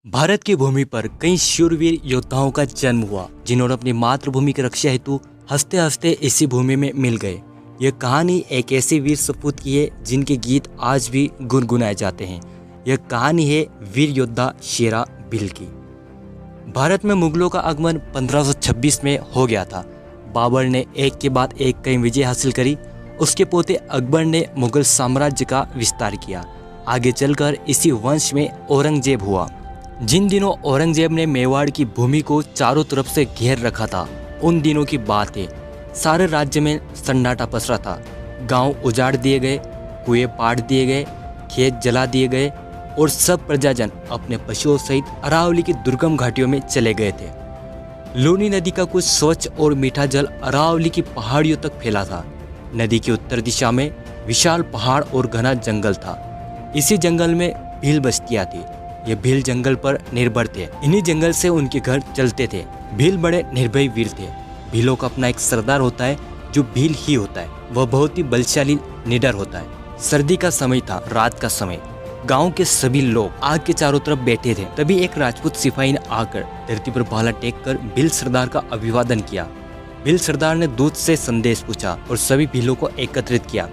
भारत की भूमि पर कई शूरवीर योद्धाओं का जन्म हुआ, जिन्होंने अपनी मातृभूमि की रक्षा हेतु हंसते हंसते इसी भूमि में मिल गए। यह कहानी एक ऐसे वीर सपूत की है जिनके गीत आज भी गुनगुनाए जाते हैं। यह कहानी है वीर योद्धा शेरा भील की। भारत में मुगलों का आगमन 1526 में हो गया था। बाबर ने एक के बाद एक कई विजय हासिल करी। उसके पोते अकबर ने मुगल साम्राज्य का विस्तार किया। आगे चलकर इसी वंश में औरंगजेब हुआ। जिन दिनों औरंगजेब ने मेवाड़ की भूमि को चारों तरफ से घेर रखा था, उन दिनों की बात है। सारे राज्य में सन्नाटा पसरा था। गांव उजाड़ दिए गए, कुएं पाट दिए गए, खेत जला दिए गए और सब प्रजाजन अपने पशुओं सहित अरावली की दुर्गम घाटियों में चले गए थे। लूनी नदी का कुछ स्वच्छ और मीठा जल अरावली की पहाड़ियों तक फैला था। नदी की उत्तर दिशा में विशाल पहाड़ और घना जंगल था। इसी जंगल में भील बस्तियां थी। ये भील जंगल पर निर्भर थे। इन्हीं जंगल से उनके घर चलते थे। भील बड़े निर्भय वीर थे। भीलों का अपना एक सरदार होता है जो भील ही होता है। वह बहुत ही बलशाली निडर होता है। सर्दी का समय था, रात का समय। गांव के सभी लोग आग के चारों तरफ बैठे थे। तभी एक राजपूत सिपाही ने आकर धरती पर भाला टेक कर भील सरदार का अभिवादन किया। भील सरदार ने दूत से संदेश पूछा और सभी भीलों को एकत्रित किया।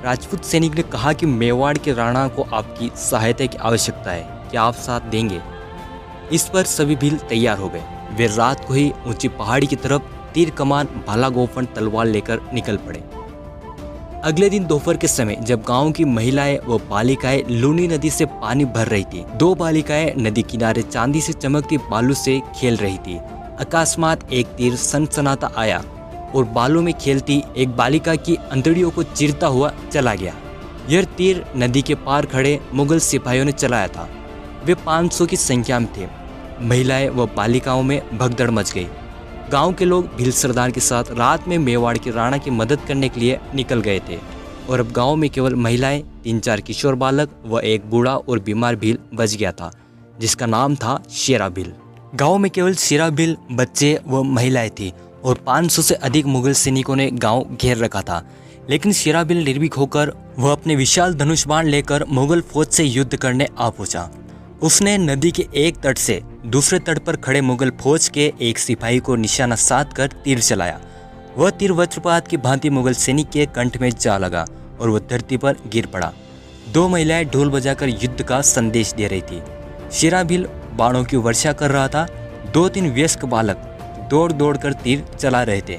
राजपूत सैनिक ने कहा कि मेवाड़ के राणा को आपकी सहायता की आवश्यकता है, क्या आप साथ देंगे? इस पर सभी भील तैयार हो गए। वे रात को ही ऊंची पहाड़ी की तरफ तीर कमान, भाला, गोफन, तलवार लेकर निकल पड़े। अगले दिन दोपहर के समय जब गांव की महिलाएं व बालिकाएं लूनी नदी से पानी भर रही थी, दो बालिकाएं नदी किनारे चांदी से चमकती बालू से खेल रही थी। अकस्मात एक तीर सनसनाता आया और बालू में खेलती एक बालिका की अंतड़ियों को चीरता हुआ चला गया। यह तीर नदी के पार खड़े मुगल सिपाहियों ने चलाया था। वे 500 की संख्या में थे। महिलाएं व बालिकाओं में भगदड़ मच गई। गांव के लोग भील सरदार के साथ रात में मेवाड़ के राणा की मदद करने के लिए निकल गए थे और अब गांव में केवल महिलाएं, 3-4 किशोर बालक व एक बूढ़ा और बीमार भील बच गया था, जिसका नाम था शेरा भील। गांव में केवल शेरा भील, बच्चे व महिलाएं थी और 500 से अधिक मुगल सैनिकों ने गाँव घेर रखा था। लेकिन शेरा भील निर्भीक होकर वह अपने विशाल धनुष बाण लेकर मुगल फौज से युद्ध करने आ पहुंचा। उसने नदी के एक तट से दूसरे तट पर खड़े मुगल फौज के एक सिपाही को निशाना साध कर तीर चलाया। वह तीर वज्रपात की भांति मुगल सैनिक के कंठ में जा लगा और वह धरती पर गिर पड़ा। दो महिलाएं ढोल बजाकर युद्ध का संदेश दे रही थी। शेरा भील बाणों की वर्षा कर रहा था। 2-3 वयस्क बालक दौड़ दौड़ कर तीर चला रहे थे।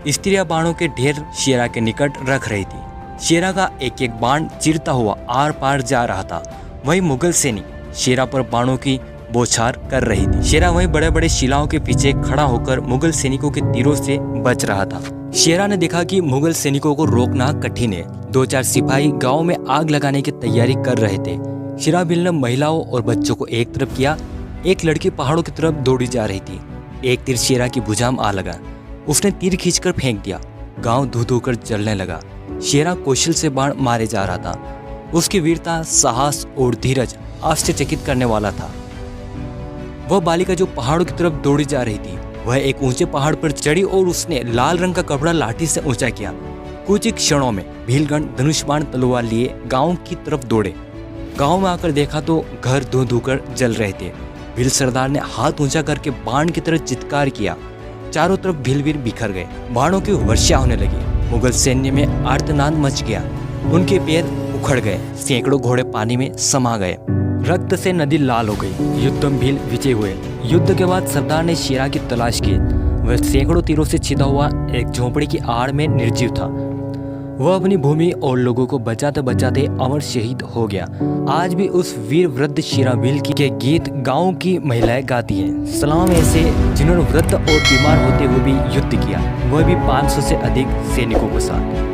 स्त्रियां बाणों के ढेर शेरा के निकट रख रही थी। शेरा का एक एक बाण चीरता हुआ आर पार जा रहा था। वही मुगल सैनिक शेरा पर बाणों की बौछार कर रही थी। शेरा वहीं बड़े बड़े शिलाओं के पीछे खड़ा होकर मुगल सैनिकों के तीरों से बच रहा था। शेरा ने देखा कि मुगल सैनिकों को रोकना कठिन है। 2-4 सिपाही गांव में आग लगाने की तैयारी कर रहे थे। शेरा भील ने महिलाओं और बच्चों को एक तरफ किया। एक लड़की पहाड़ों की तरफ दौड़ी जा रही थी। एक तीर शेरा की भुजा में आ लगा। उसने तीर खींचकर फेंक दिया। गांव धू धू कर जलने लगा। शेरा कौशल से बाण मारे जा रहा था। उसकी वीरता, साहस और धीरज आश्चर्यचकित करने वाला था। वह बालिका जो पहाड़ों की तरफ दौड़ी जा रही थी, वह एक ऊंचे पहाड़ पर चढ़ी और उसने लाल रंग का कपड़ा लाठी से ऊंचा किया। कुछ ही क्षणों में भीलगण धनुष बाण तलवार लिए गांव की तरफ दौड़े। गांव में आकर देखा तो घर धू धू कर जल रहे थे। भील सरदार ने हाथ ऊंचा करके बाण की तरफ चित्कार किया। चारों तरफ भीलवीर बिखर गए। बाणों की वर्षा होने लगी। मुगल सैन्य में आर्तनाद मच गया। उनके पैर उखड़ गए। सैकड़ों घोड़े पानी में समा गए। रक्त से नदी लाल हो गई। युद्धम भील विजय हुए। युद्ध के बाद सरदार ने शेरा की तलाश की। वह सैकड़ों तीरों से छिदा हुआ एक झोंपड़ी की आड़ में निर्जीव था। वह अपनी भूमि और लोगों को बचाते बचाते अमर शहीद हो गया। आज भी उस वीर वृद्ध शेरा भील के गीत गांव की महिलाएं गाती हैं। सलाम ऐसे जिन्होंने वृद्ध और बीमार होते हुए भी युद्ध किया, वह भी 500 से अधिक सैनिकों के साथ।